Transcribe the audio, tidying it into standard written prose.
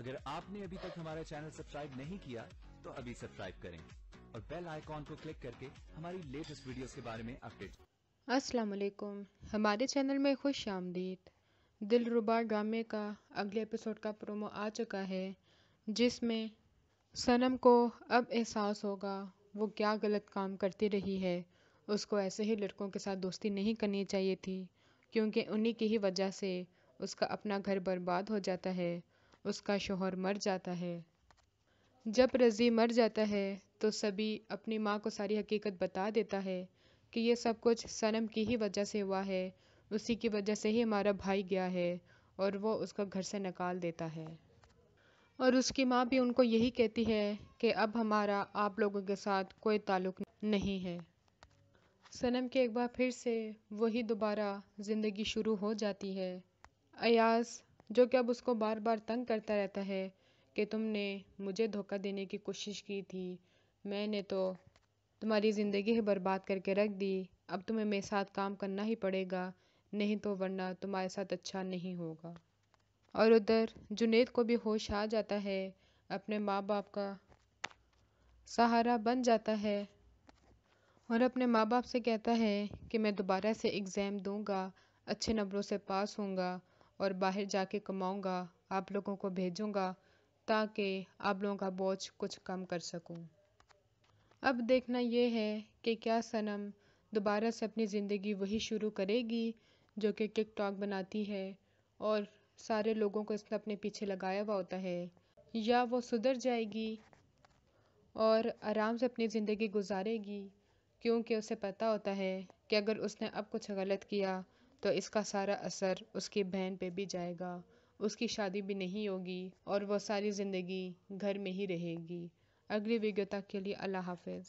अगर आपने अभी तक हमारा चैनल सब्सक्राइब नहीं किया तो अभी सब्सक्राइब करें और बेल आइकॉन को क्लिक करके हमारी लेटेस्ट वीडियोस के बारे में अपडेट। अस्सलाम वालेकुम, हमारे चैनल में खुश आमदीद। दिलरुबा ड्रामे का अगले एपिसोड का प्रोमो आ चुका है, जिसमें सनम को अब एहसास होगा वो क्या गलत काम करती रही है। उसको ऐसे ही लड़कों के साथ दोस्ती नहीं करनी चाहिए थी, क्योंकि उन्हीं की ही वजह से उसका अपना घर बर्बाद हो जाता है, उसका शौहर मर जाता है। जब रज़ी मर जाता है तो सभी अपनी माँ को सारी हकीकत बता देता है कि ये सब कुछ सनम की ही वजह से हुआ है, उसी की वजह से ही हमारा भाई गया है, और वो उसको घर से निकाल देता है। और उसकी माँ भी उनको यही कहती है कि अब हमारा आप लोगों के साथ कोई ताल्लुक नहीं है। सनम के एक बार फिर से वही दोबारा ज़िंदगी शुरू हो जाती है। अयाज, जो कि अब उसको बार बार तंग करता रहता है कि तुमने मुझे धोखा देने की कोशिश की थी, मैंने तो तुम्हारी ज़िंदगी ही बर्बाद करके रख दी, अब तुम्हें मेरे साथ काम करना ही पड़ेगा, नहीं तो वरना तुम्हारे साथ अच्छा नहीं होगा। और उधर जुनेद को भी होश आ जाता है, अपने माँ बाप का सहारा बन जाता है और अपने माँ बाप से कहता है कि मैं दोबारा से एग्ज़ाम दूंगा, अच्छे नंबरों से पास होऊंगा और बाहर जाके कमाऊंगा, आप लोगों को भेजूंगा ताकि आप लोगों का बोझ कुछ कम कर सकूं। अब देखना ये है कि क्या सनम दोबारा से अपनी ज़िंदगी वही शुरू करेगी जो कि टिकटॉक बनाती है और सारे लोगों को इसने अपने पीछे लगाया हुआ होता है, या वो सुधर जाएगी और आराम से अपनी ज़िंदगी गुजारेगी, क्योंकि उसे पता होता है कि अगर उसने अब कुछ गलत किया तो इसका सारा असर उसकी बहन पे भी जाएगा, उसकी शादी भी नहीं होगी और वो सारी ज़िंदगी घर में ही रहेगी। अगली वीडियो तक के लिए अल्लाह हाफ़िज़।